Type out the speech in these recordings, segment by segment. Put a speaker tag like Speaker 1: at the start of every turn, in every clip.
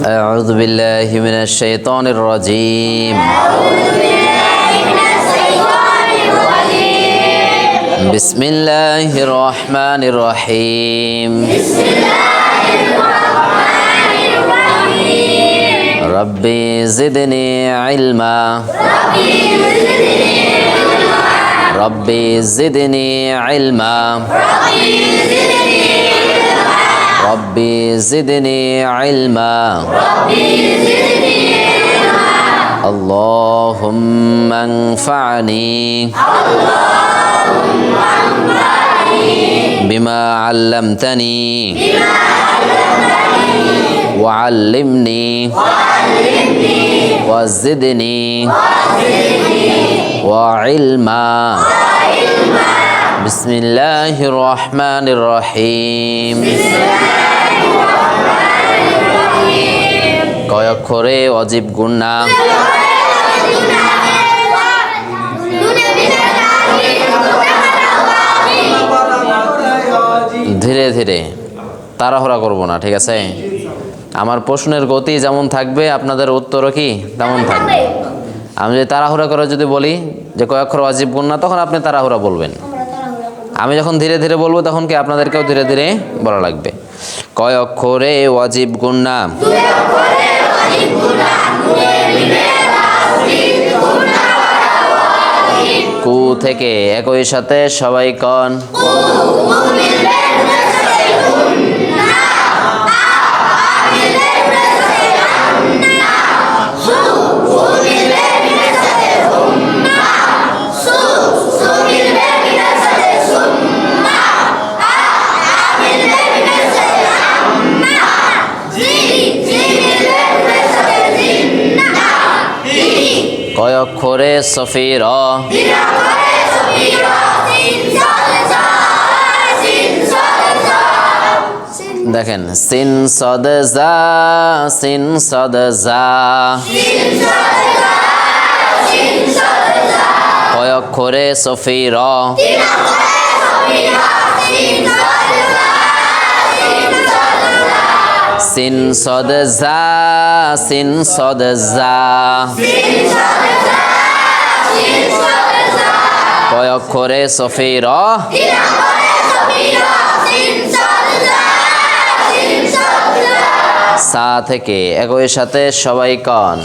Speaker 1: أعوذ بالله من الشيطان الرجيم بسم الله الرحمن الرحيم ربي زدني علما ربي زدني علما ربي زدني علما اللهم انفعني بما علمتني وعلمني وزدني وعلما بسم الله الرحمن الرحيم কয় অক্ষরে অজীব গুণা ধীরে ধীরে তাড়াহুড়া করব না, ঠিক আছে? আমার প্রশ্নের গতি যেমন থাকবে আপনাদের উত্তরও কি তেমন থাকবে। আমি যদি তাড়াহুড়া করে যদি বলি যে কয় অক্ষর অজীব গুণা, তখন আপনি তাড়াহুড়া বলবেন। আমি যখন ধীরে ধীরে বলবো তখন কি আপনাদেরকেও ধীরে ধীরে বলা লাগবে। কয় অক্ষরে ওয়াজিব গুণা, কু থেকে একই সাথে সবাই কন। কয় অক্ষরে সফির, দেখেন সিন সদ জা, সিন সদ জা। কয় অক্ষরে সফির, সিন সদ জা, সিন সদ জা। কয় অক্ষরে সফির, সা থেকে একই সাথে সবাই কন।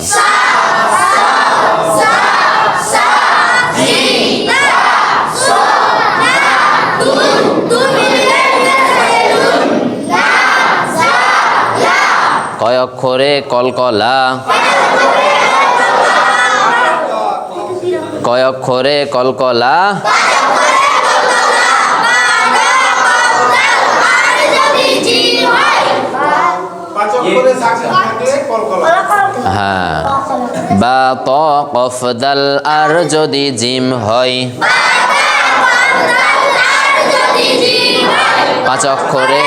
Speaker 1: কয় অক্ষরে কলকলা, কয় অক্ষরে কলকলা। হ্যাঁ, বা ত কফ দাল আর যদি জিম হয়, পাঁচ অক্ষরে।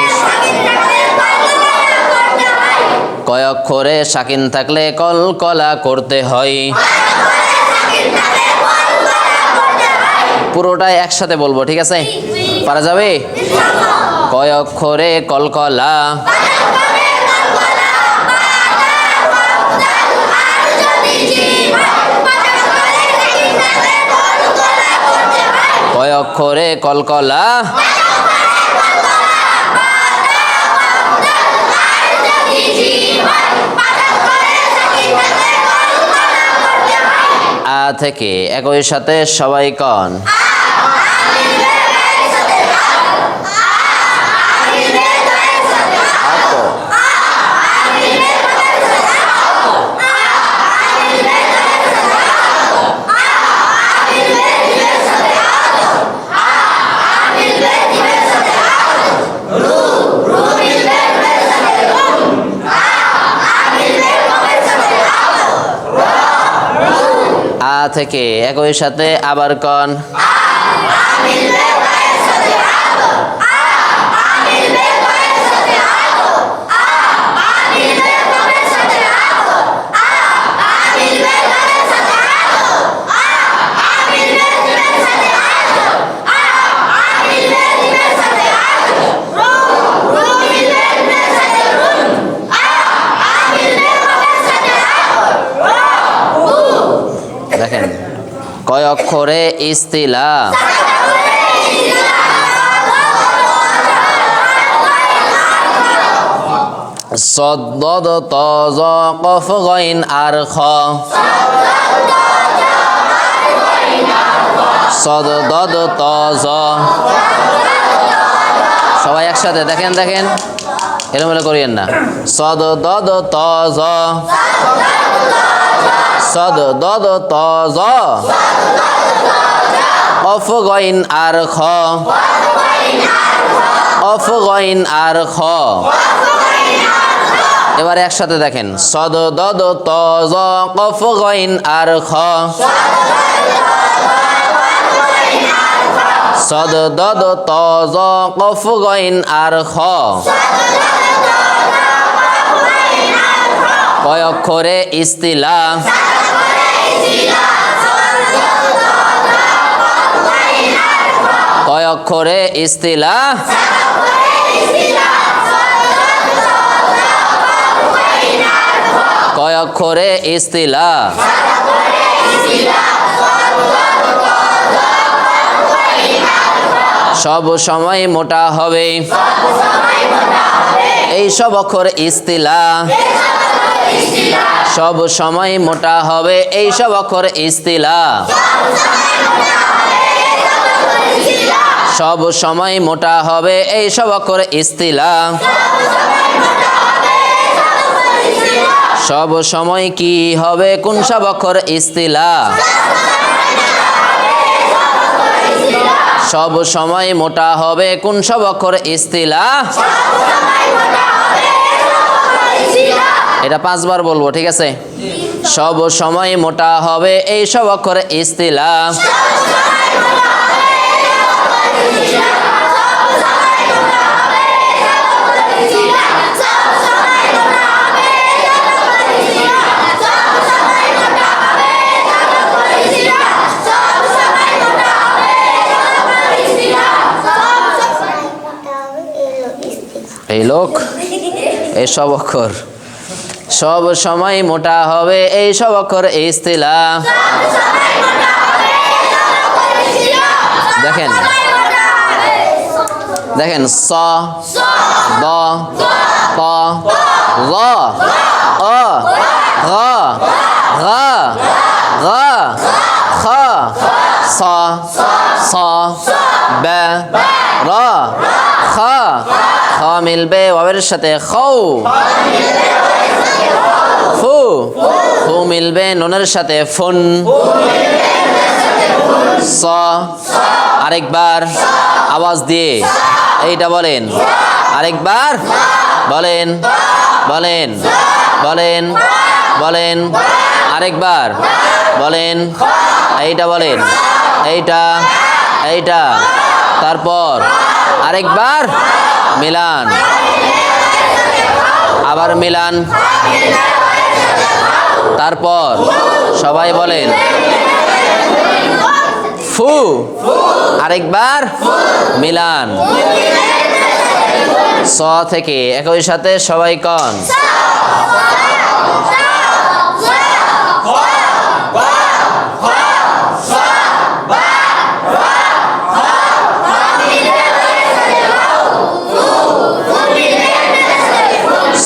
Speaker 1: কয় অক্ষরে সাকিন থাকলে কলকলা করতে হয়। পুরোটাই একসাথে বলবো, ঠিক আছে? পারা যাবে? কয় অক্ষরে কলকলা, কয় অক্ষরে কলকলা। আ থেকে একই সাথে সবাই কন। আ থেকে একই সাথে আবার কন।
Speaker 2: আ
Speaker 1: অক্ষরে ইস্তিলা? صاد ضاد طا ظا قاف غين আর খ صاد ضاد طا ظا সবাই একসাথে দেখেন দেখেন এলোমেলো করিয়েন না صاد ضاد طا ظا صاد ضاد طا ظا قاف غين আর খ قاف غين আর খ এবারে একসাথে দেখেন صاد ضاد طا ظا قاف غين আর খ صاد ضاد طا ظا قاف غين আর খ কয় অক্ষরে ইস্তিলা? কয় অক্ষরে ইস্তিলা? কয় অক্ষরে ইস্তিলা? সব সময় মোটা হবে এই সব অক্ষর ইস্তিলা। সব সময় মোটা হবে এই সব অক্ষর ইস্তিলা। সব সময় মোটা হবে এই সব অক্ষর ইস্তিলা। সব সময় কি হবে কোন সব অক্ষর ইস্তিলা? সব সময় মোটা হবে কোন সব অক্ষর ইস্তিলা? এটা 5 বার বলবো, ঠিক আছে? সব সময় মোটা হবে এই সব অক্ষর ইস্তিলা। এই লোক এই সব অক্ষর সব সময় মোটা হবে এই সব অক্ষর ইস্তিলা। দেখেন দেখেন স দ ত ল অ ঘ ঘ ঘ খ স স ব র খ খ মিলবে ওয়াবের সাথে খৌ। ফু ফু মিলবে নুনের সাথে ফুন। স আরেকবার আওয়াজ দিয়ে এইটা বলেন, আরেকবার বলেন বলেন বলেন বলেন আরেকবার বলেন, এইটা বলেন, এইটা এইটা, তারপর আরেকবার মিলান, আবার মিলান, তারপর সবাই বলেন ফু, আরেকবার মিলান। স থেকে একই সাথে সবাই কন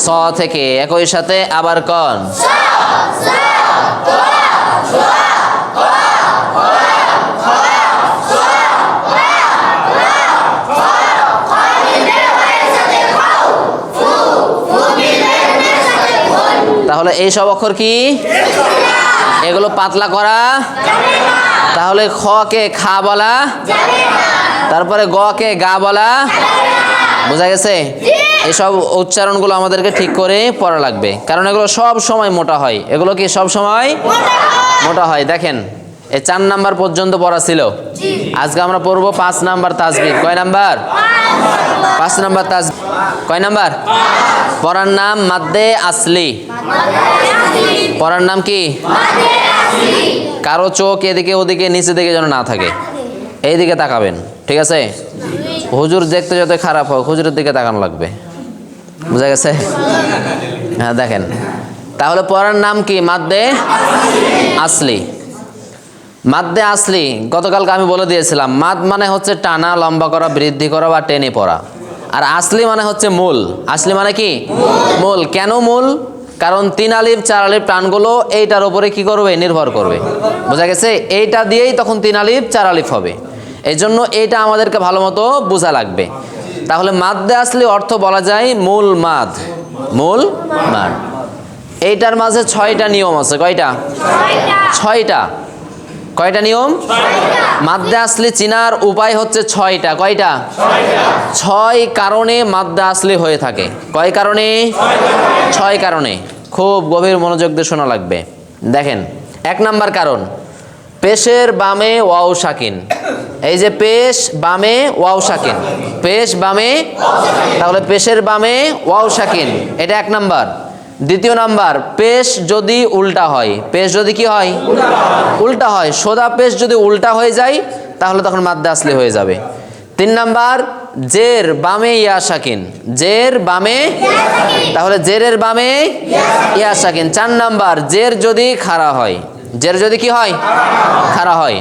Speaker 1: স থেকে একই সাথে আবার কন তাহলে এই সব অক্ষর কি এগুলো পাতলা করা? তাহলে খ কে খা বলা, তারপরে গ কে গা বলা, বোঝা গেছে? এইসব উচ্চারণগুলো আমাদেরকে ঠিক করে পড়া লাগবে, কারণ এগুলো সব সময় মোটা হয়। এগুলো কি সব সময় মোটা হয়? দেখেন এই 4 নাম্বার পর্যন্ত পড়া ছিল, আজকে আমরা পড়বো 5 নাম্বার তাসবিহ। কয় নাম্বার? 5 নাম্বার তাসবিহ। কয় নাম্বার? পড়ার নাম মাদ্দে আসলি। পড়ার নাম কি? কারো চোখ এদিকে ওদিকে নিচে দিকে যেন না থাকে, এই দিকে তাকাবেন, ঠিক আছে? হুজুর দেখতে যত খারাপ হোক হুজুরের দিকে তাকানো লাগবে, বুঝা গেছে? হ্যাঁ দেখেন, তাহলে পড়ার নাম কি? মাদ্দে আসলি। মাদ্দে আসলি গতকালকে আমি বলে দিয়েছিলাম, মাদ মানে হচ্ছে টানা, লম্বা করা, বৃদ্ধি করা বা টেনে পড়া। আর আসলি মানে হচ্ছে মূল। আসলি মানে কি? মূল। কেন মূল? কারণ 3 আলিফ 4 আলিফ টানগুলো এইটার উপরে কি করবে? নির্ভর করবে। বোঝা গেছে? এইটা দিয়েই তখন 3 আলিফ 4 আলিফ হবে। এই জন্য এইটা আমাদেরকে ভালো মতো বোঝা লাগবে। তাহলে মাদ্দে আসলি অর্থ বলা যায় মূল মাদ। মূল মাদ। এইটার মাঝে 6টা নিয়ম আছে। কয়টা? 6টা। কয়টা নিয়ম? মাদ্দে আসলি চিনার উপায় হচ্ছে 6টা। কয়টা? 6 কারণে মাদ্দে আসলি হয়ে থাকে। কয় কারণে? 6 কারণে। খুব গভীর মনোযোগ দিয়ে শোনা লাগবে। দেখেন, 1 নাম্বার কারণ, পেশের বামে ওয়াও সাকিন। এই যে পেশ বামে ওয়াও সাকিন, পেশ বামে, তাহলে পেশের বামে ওয়াও সাকিন, এটা 1 নাম্বার। 2 নাম্বার, পেশ যদি উল্টা হয়। পেশ যদি কি হয়? উল্টা হয়। সোজা পেশ যদি উল্টা হয়ে যায় তাহলে তখন মাদ্দে আসলি হয়ে যাবে। 3 নাম্বার, জের বামে ইয়া সাকিন। জের বামে, তাহলে জেরের বামে ইয়া সাকিন। 4 নাম্বার, জের যদি খাড়া হয়। জের যদি কি হয়? খাড়া হয়।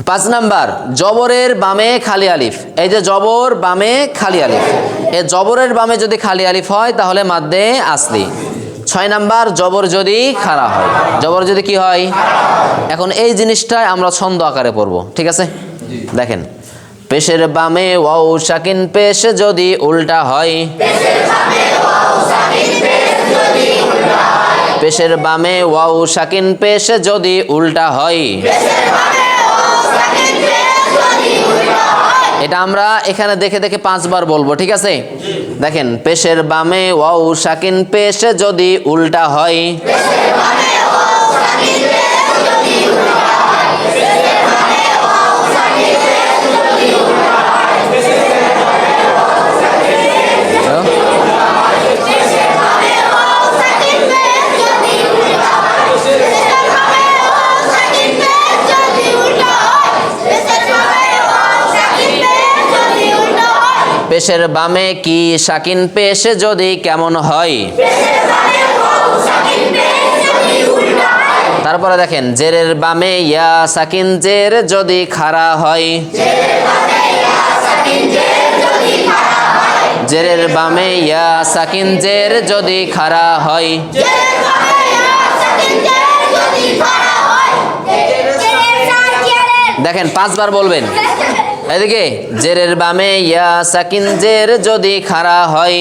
Speaker 1: 5 নাম্বার, জবরের বামে খালি আলিফ। এই যে জবর বামে খালি আলিফ, এই জবরের বামে যদি খালি আলিফ হয় তাহলে মাদ্দে আসলি। 6 নাম্বার, জবর যদি খাড়া হয়। জবর যদি কি হয়? এখন এই জিনিসটাই আমরা ছন্দ আকারে পড়ব। ঠিক আছে? দেখেন, পেশের বামে ওয়াও সাকিন, পেশ যদি উল্টা হয়। পেশের বামে ওয়াও সাকিন, পেশ যদি উল্টা হয়। এটা আমরা এখানে দেখে দেখে 5 বার বলবো। ঠিক আছে? দেখেন, পেশের বামে ওয়াও সাকিন, পেশ যদি উল্টা হয়। পেশের বামে কি সাকিন, পেশ যদি কেমন হয়। তারপরে দেখেন, জেরের বামে ইয়া সাকিন, জের যদি খাড়া হয়। জেরের বামে ইয়া সাকিন, জের যদি খাড়া হয়। দেখেন, 5 বার বলবেন। এদিকে, জেরের বামে ইয়া সাকিন, জের যদি খাড়া হয়।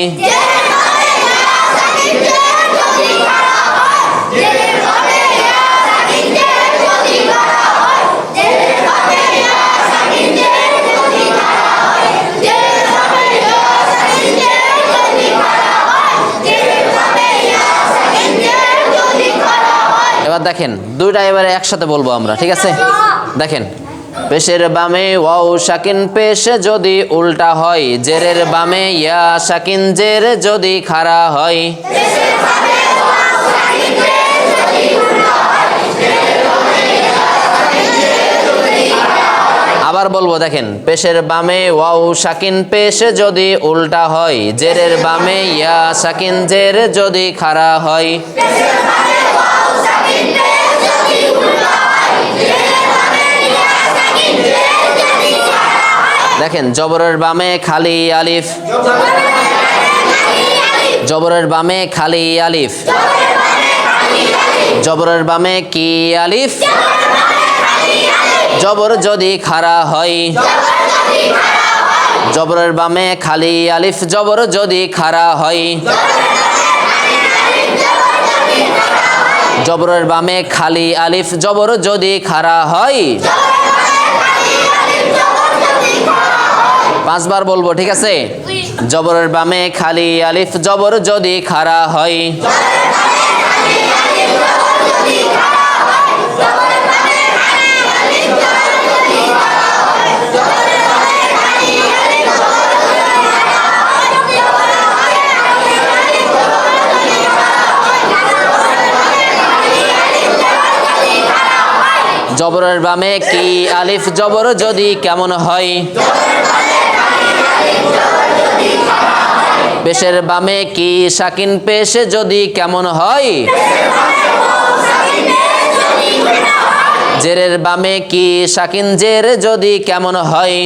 Speaker 1: এবার দেখেন, দুইটা এবারে একসাথে বলবো আমরা। ঠিক আছে? দেখেন, পেশের বামে ওয়াও সাকিন, পেশ যদি উল্টা হয়। জেরের বামে ইয়া সাকিন, জের যদি খাড়া হয়। আবার বলবো, দেখেন, পেশের বামে ওয়াও সাকিন, পেশ যদি উল্টা হয়। জেরের বামে ইয়া সাকিন, জের যদি খাড়া হয়। দেখেন, জবরের বামে খালি আলিফ। জবরের বামে খালি আলিফ। জবরের বামে কি আলিফ? জবর যদি খাড়া হয়। জবরের বামে খালি আলিফ, জবর যদি খাড়া হয়। জবরের বামে খালি আলিফ, জবর যদি খাড়া হয়। 5 বার বলবো। ঠিক আছে? জবরের বামে খালি আলিফ, জবর যদি খাড়া হয়। জবরের বামে কি আলিফ, জবর যদি কেমন হয়। পেশের বামে কি সাকিন, পেশ যদি কেমন হয়। জেরের বামে কি সাকিন জের যদি কেমন হয়,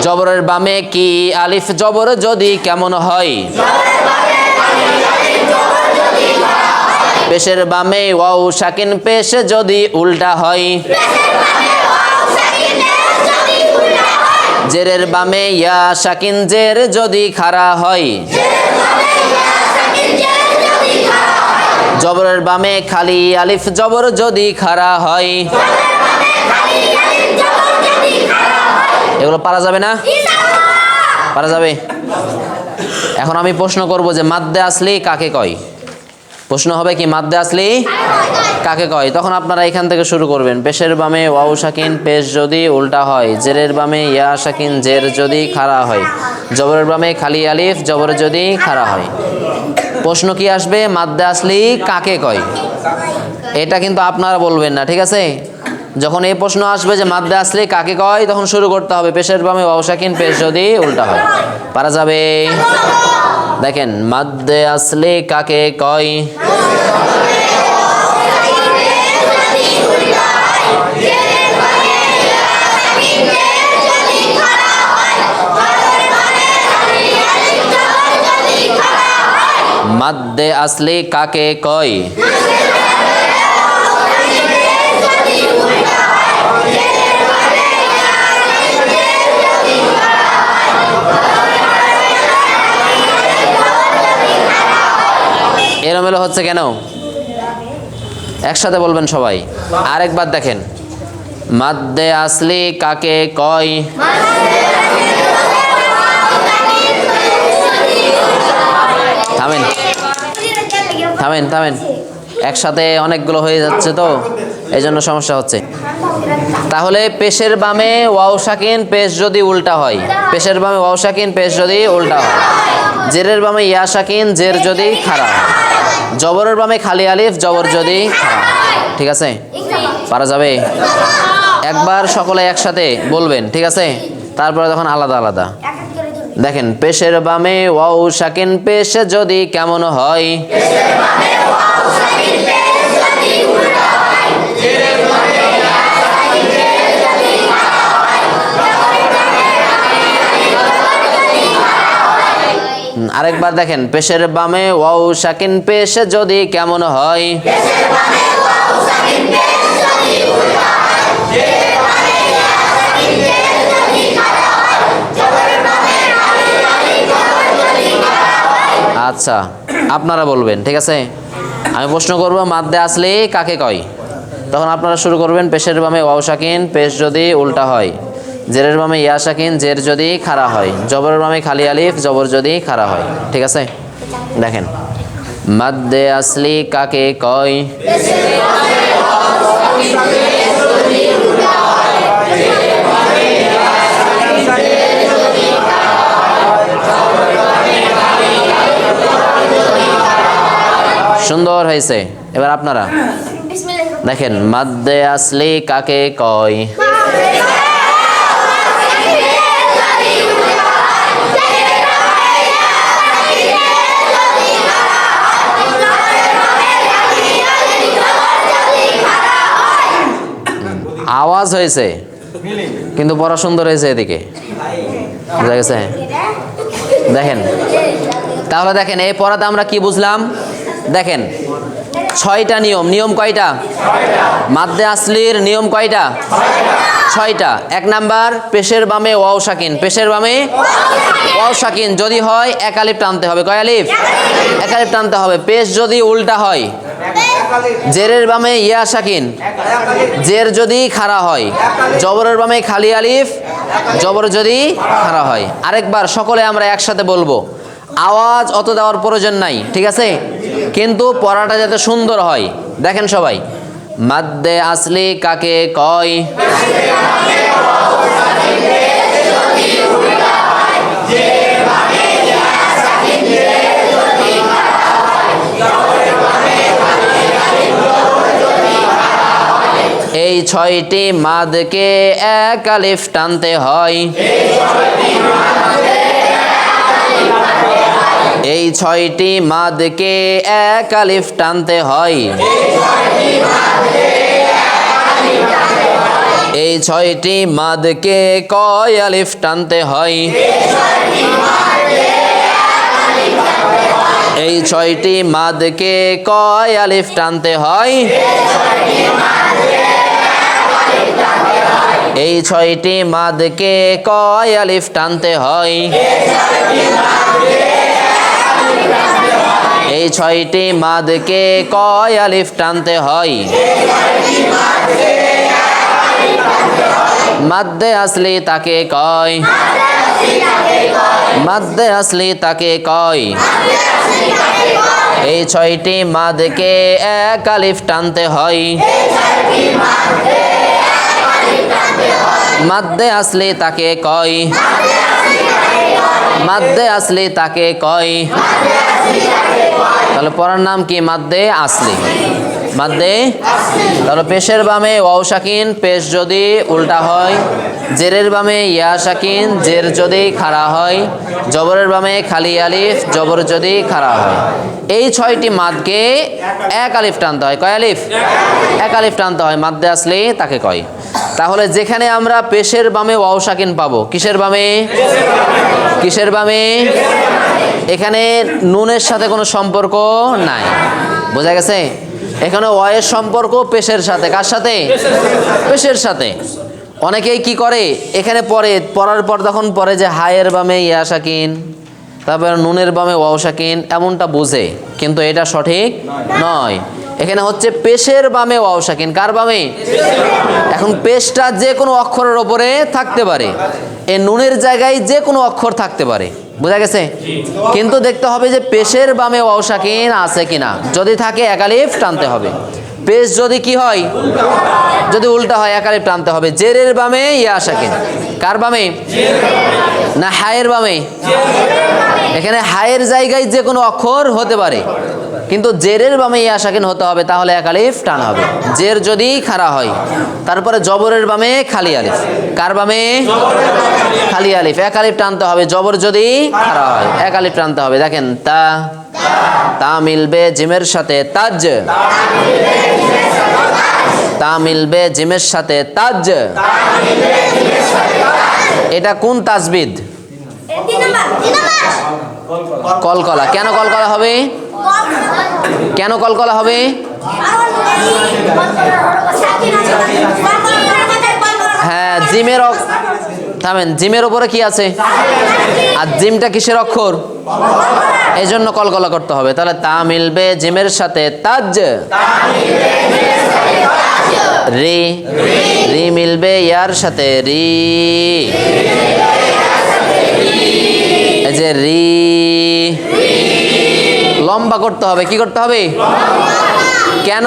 Speaker 1: জবরের বামে কি আলিফ জবর যদি কেমন হয়, পেশের বামে ওয়াও সাকিন পেশ যদি উল্টা হয়, জেরের বামে ইয়া সাকিন জের যদি খাড়া হয়, জবরের বামে খালি আলিফ জবর যদি খাড়া হয়। এগুলো পারা যাবে না? পারা যাবে। এখন আমি প্রশ্ন করব যে মাদ্দে আসলি কাকে কয়। প্রশ্ন হবে কি মাদ্দে আসলি কাকে কয়। তখন আপনারা এখান থেকে শুরু করবেন। পেশের বামে ওয়াও সাকিন পেশ যদি উল্টা হয়, জেরের বামে ইয়া সাকিন জের যদি খাড়া হয়, জবরের বামে খালি আলিফ জবর যদি খাড়া হয়। প্রশ্ন কি আসবে? মাদ্দে আসলি কাকে কয়। এটা কিন্তু আপনারা বলবেন না, ঠিক আছে? যখন এই প্রশ্ন আসবে যে মাদ্দে আসলি কাকে কয়, তখন শুরু করতে হবে পেশের বামে ওয়াও সাকিন পেশ যদি উল্টা হয়। পারা যাবে? দেখেন, মাদ্দে আসলি কাকে কয়। মাদ্দে আসলি কাকে কয়। এলোমেলো হচ্ছে কেন? একসাথে বলবেন সবাই। আরেকবার দেখেন, মাদ্দে আসলি কাকে কয়। থামেন থামেন থামেন, একসাথে অনেকগুলো হয়ে যাচ্ছে তো, এই জন্য সমস্যা হচ্ছে। তাহলে পেশের বামে ওয়াও সাকিন পেশ যদি উল্টা হয়, পেশের বামে ওয়াও সাকিন পেশ যদি উল্টা হয়, জেরের বামে ইয়া সাকিন জের যদি খাড়া হয়, জবরের বামে খালি আলিফ জবর যদি খাড়া হয়। ঠিক আছে? পারা যাবে? একবার সকলে একসাথে বলবেন, ঠিক আছে? তারপরে তখন আলাদা আলাদা। দেখেন, পেশের বামে ওয়াও সাকিন পেশ যদি কেমন হয়, আরেকবার দেখেন, পেশের বামে ওয়াও সাকিন পেশ যদি কেমন হয়। আচ্ছা, আপনারা বলবেন, ঠিক আছে? আমি প্রশ্ন করব মাদ্দে আসলি কাকে কয়। তখন আপনারা শুরু করবেন, পেশের বামে ওয়াও সাকিন পেশ যদি উল্টা হয়, জেরের বামে ইয়া সাকিন জের যদি খাড়া হয়, জবরের বামে খালি আলিফ জবর যদি খাড়া হয়। ঠিক আছে? দেখেন, মাদ্দে আসলি কাকে কয়। সুন্দর হয়েছে। এবার আপনারা দেখেন, মাদ্দে আসলি কাকে কয়। আওয়াজ হয়েছে কিন্তু পড়া সুন্দর হয়েছে এদিকে, বুঝা গেছে? দেখেন, তাহলে দেখেন এই পড়াতে আমরা কি বুঝলাম। দেখেন, 6টা নিয়ম। নিয়ম কয়টা? মাদ্দে আসলির নিয়ম কয়টা? 6টা। 1 নাম্বার, পেশের বামে ওয়াও সাকিন, পেশের বামে ওয়াও সাকিন যদি হয় এক আলিফ টানতে হবে। কয় আলিফ? এক আলিফ টানতে হবে। পেশ যদি উল্টা হয়, জেরের বামে ইয়া সাকিন জের যদি খাড়া হয়, জবরের বামে খালি আলিফ জবর যদি খাড়া হয়। আরেকবার সকলে আমরা একসাথে বলবো, আওয়াজ অত দেওয়ার প্রয়োজন নাই, ঠিক আছে? কিন্তু পড়াটা যাতে সুন্দর হয়। দেখেন সবাই, মাদ্দে আসলি কাকে কয়। এই 6টি মাদকে এক আলিফ টানতে হয়। এই 6টি মাদকে এক আলিফ টানতে হয়। এই 6টি মাদকে কয় আলিফ টানতে হয়? এই 6টি মাদকে কয় আলিফ টানতে হয়? এই 6টি মাদকে কয় আলিফ টানতে হয়? এই 6টি মাদকে কয় আলিফ টানতে হয়? মাদ্দে আসলি তাকে কয়? মাদ্দে আসলি তাকে কয়? এই 6টি মাদকে এক আলিফ টানতে হয়। মাদ্দে আসলি তাকে কয়? মাদ্দে আসলি তাকে কয়? তাহলে পড়ার নাম কি? মাদ্দে আসলি। মাদ্দে তাহলে পেশের বামে ওয়াও সাকিন, পেশ যদি উল্টা হয়। জেরের বামে ইয়া সাকিন, জের যদি খাড়া হয়। জবরের বামে খালি আলিফ, জবর যদি খাড়া হয়। এই 6টি মাদকে এক আলিফ টানতে হয়। কয় আলিফ? এক আলিফ টানতে হয়। মাদ্দে আসলি তাকে কয়। তাহলে যেখানে আমরা পেশের বামে ওয়াও সাকিন পাবো, কিসের বামে? কিসের বামে? এখানে নুনের সাথে কোনো সম্পর্ক নাই। বোঝা গেছে? এখানে ওয়ের সম্পর্ক পেশের সাথে। কার সাথে? পেশের সাথে। অনেকেই কি করে, এখানে পড়ার পর তখন পড়ে যে হায়ের বামে ইয়া সাকিন, তারপর নুনের বামে ওয়াও সাকিন, এমনটা বুঝে, কিন্তু এটা সঠিক নয়। এখানে হচ্ছে পেশের বামে ওয়াও সাকিন। কার বামে? এখন পেশটা যে কোনো অক্ষরের ওপরে থাকতে পারে, এই নুনের জায়গায় যে কোনো অক্ষর থাকতে পারে। বোঝা গেছে? কিন্তু দেখতে হবে যে পেশের বামে ওয়াও সাকিন আছে কিনা। যদি থাকে এক আলিফ টানতে হবে। পেশ যদি কি হয়? যদি উল্টা হয় এক আলিফ টানতে হবে। জেরের বামে ইয়া সাকিন। কার বামে? না হায়ের বামে? এখানে হায়ের জায়গায় যে কোনো অক্ষর হতে পারে, কিন্তু জেরের বামে ইয়া সাকিন হতে হবে, তাহলে এক আলিফ টান হবে। জের যদি খাড়া হয়। তারপরে জবরের বামে খালি আলিফ। কার বামে? খালি আলিফ। এক আলিফ টানতে হবে। জবর যদি খাড়া হয় এক আলিফ টানতে হবে। দেখেন তা, তা মিলবে জিমের সাথে তাজ। তা মিলবে জিমের সাথে তাজ। এটা কোন তাজবিদ? কলকলা। কেন কলকলা হবে? কেন কলকলা হবে? হ্যাঁ, জিমের থামেন, জিমের ওপরে কি আছে? আর জিমটা কিসের অক্ষর? এই জন্য কলকলা করতে হবে। তাহলে তা মিলবে জিমের সাথে তাজ। রি, রি মিলবে ইয়ার সাথে রি। এই যে রি, লম্বা করতে হবে। কি করতে হবে? কেন?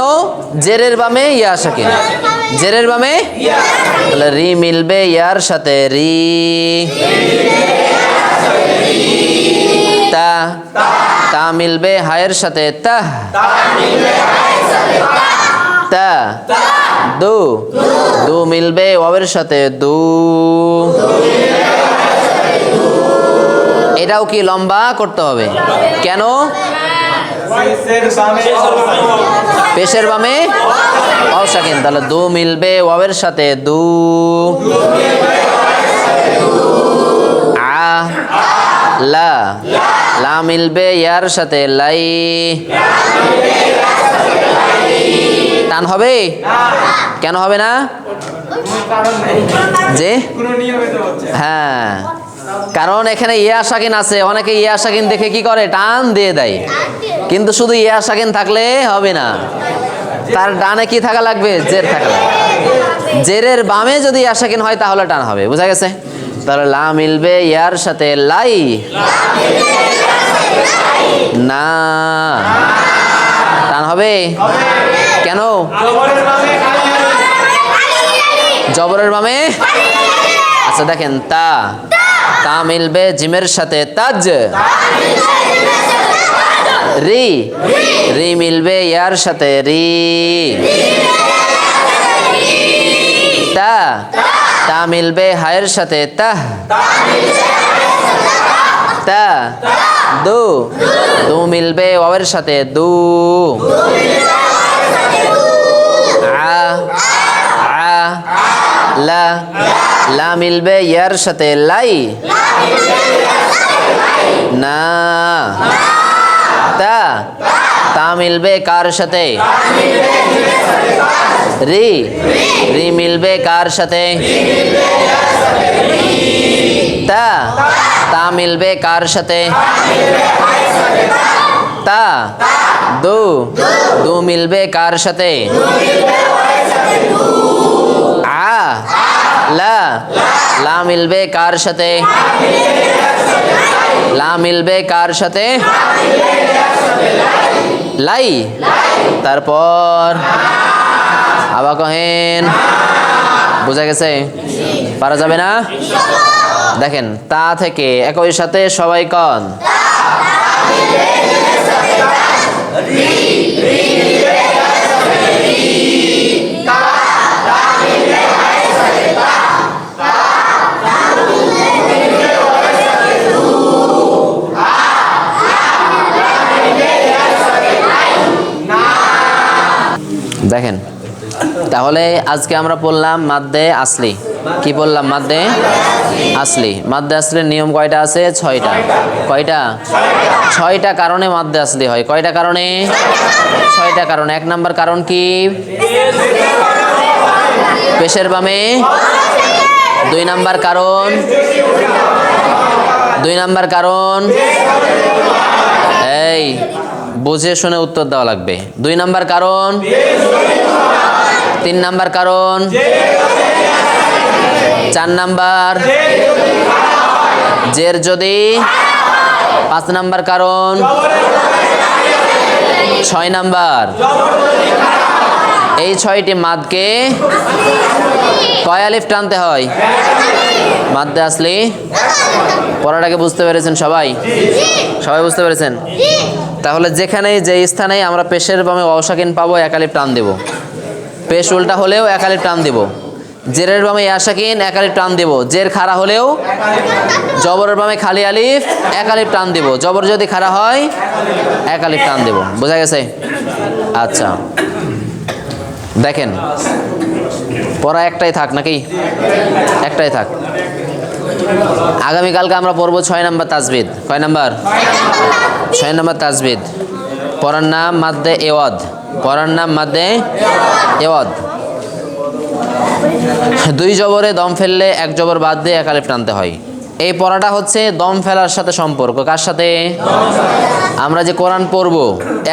Speaker 1: জেরের বামে ইয়া সাকিন। জেরের বামে তাহলে রি মিলবে ইয়ার সাথে রি। তা, তা মিলবে হায়ের সাথে তাহ। তা, দু, দু মিলবে ওয়াবের সাথে দু। এটাও কি লম্বা করতে হবে? কেন? পেশের বামে ওয়াও সাকিন, তাহলে দু মিলবে ওয়াবের সাথে দু। আ, লা, লা মিলবে ইয়ার সাথে লাই। টান হবে? কেন হবে না? যে হ্যাঁ, কারণ এখানে ইয়া সাকিন আছে। অনেকে ইয়া সাকিন দেখে কি করে? টান দিয়ে দেয়। কিন্তু শুধু ইয়া সাকিন থাকলে হবে না, তার ডানে কি থাকা লাগবে? জের থাকা লাগবে। জেরের বামে যদি ইয়া সাকিন হয় তাহলে টান হবে। বুঝা গেছে? তাহলে লা মিলবে ইয়ার সাথে লাই। না, টান হবে? কেন? জবরের বামে। আচ্ছা দেখেন তা, তা মিলবে জিমের সাথে তাজ। রি, রি মিলবে ইয়ার সাথে রি। তা, তা মিলবে হায়ের সাথে তাহ। তা দু দু মিলবে ওয়াওয়ের সাথে দু আ আ লা লা মিলবে ইয়ার সাথে লাই না তা তা মিলবে কার সাথে রি রি মিলবে কার সাথে তা তা মিলবে কার সাথে তা দু দু মিলবে কার সাথে আ লা লা মিলবে কার সাথে লা মিলবে কার সাথে লাই তারপর আবার কহেন বোঝা গেছে পারা যাবে না দেখেন তা থেকে একই সাথে সবাই কন দেখেন তাহলে আজকে আমরা পড়লাম মাদ্দে আসলি কি বললাম মাদ্দে আসলি মাদ্দে আসলির নিয়ম কয়টা আছে ছয়টা কয়টা ছয়টা কারণে মাদ্দে আসলি হয় কয়টা কারণে ছয়টা কারণ এক নাম্বার কারণ কি পেশের বামে দুই নাম্বার কারণ এই বুঝে শুনে উত্তর দেওয়া লাগবে দুই নাম্বার কারণ তিন নাম্বার কারণ চার নাম্বার জের যদি পাঁচ নাম্বার কারণ ছয় নাম্বার এই ছয়টি মাদকে কয় আলিফ টানতে হয় মাদ্দে আসলি পড়াটাকে বুঝতে পেরেছেন সবাই সবাই বুঝতে পেরেছেন তাহলে যেখানে যে স্থানে আমরা পেশের বামে ওয়াও সাকিন পাবো এক আলিফ টান দেব পেশ উল্টা হলেও এক আলিফ টান দেব জেরের বামে ইয়া সাকিন এক আলিফ টান দেব জের খাড়া হলেও জবরের বামে খালি আলিফ এক আলিফ টান দেব জবর যদি খাড়া হয় এক আলিফ টান দেব বোঝা গেছে আচ্ছা দেখেন পড়া একটাই থাক নাকি একটাই থাক আগামীকালকে আমরা পড়বো 6 নম্বর তাজবিদ কয় নাম্বার 6 নম্বর তাজবিদ পড়ার নাম মাদ্দে এওয়াদ পড়ার নাম মাদ্দে এওয়াদ দুই জবরে দম ফেললে এক জবর বাদ দিয়ে এক আলিফ টানতে হয় এই পড়াটা হচ্ছে দম ফেলার সাথে সম্পর্ক কার সাথে আমরা যে কোরআন পড়বো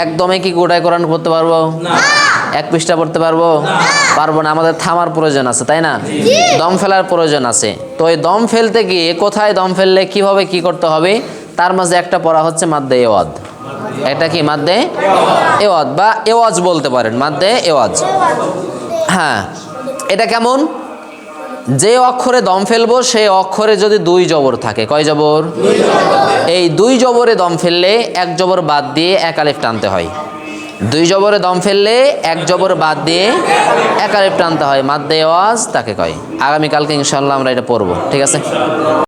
Speaker 1: একদমে কি গোটায় কোরআন পড়তে পারবো এক পৃষ্ঠা পড়তে পারবো পারবো না আমাদের থামার প্রয়োজন আছে তাই না দম ফেলার প্রয়োজন আছে তো এই দম ফেলতে গিয়ে কোথায় দম ফেললে কিভাবে কি করতে হবে তার মাঝে একটা পড়া হচ্ছে মাদ্দে এওয়াদ এটা কি মাদ্দে এওয়াদ বা এওয়াজ বলতে পারেন মাদ্দে এওয়াজ হ্যাঁ এটা কেমন যে অক্ষরে দম ফেলবো সেই অক্ষরে যদি দুই জবর থাকে কয় জবর এই দুই জবরে দম ফেললে এক জবর বাদ দিয়ে এক আলিফ টানতে হয় দুই জবরে দম ফেললে এক জবর বাদ দিয়ে এক আলিফ টানতে হয় মাদ্দে আওয়াজ তাকে কয় আগামীকালকে ইনশাআল্লাহ আমরা এটা পড়বো ঠিক আছে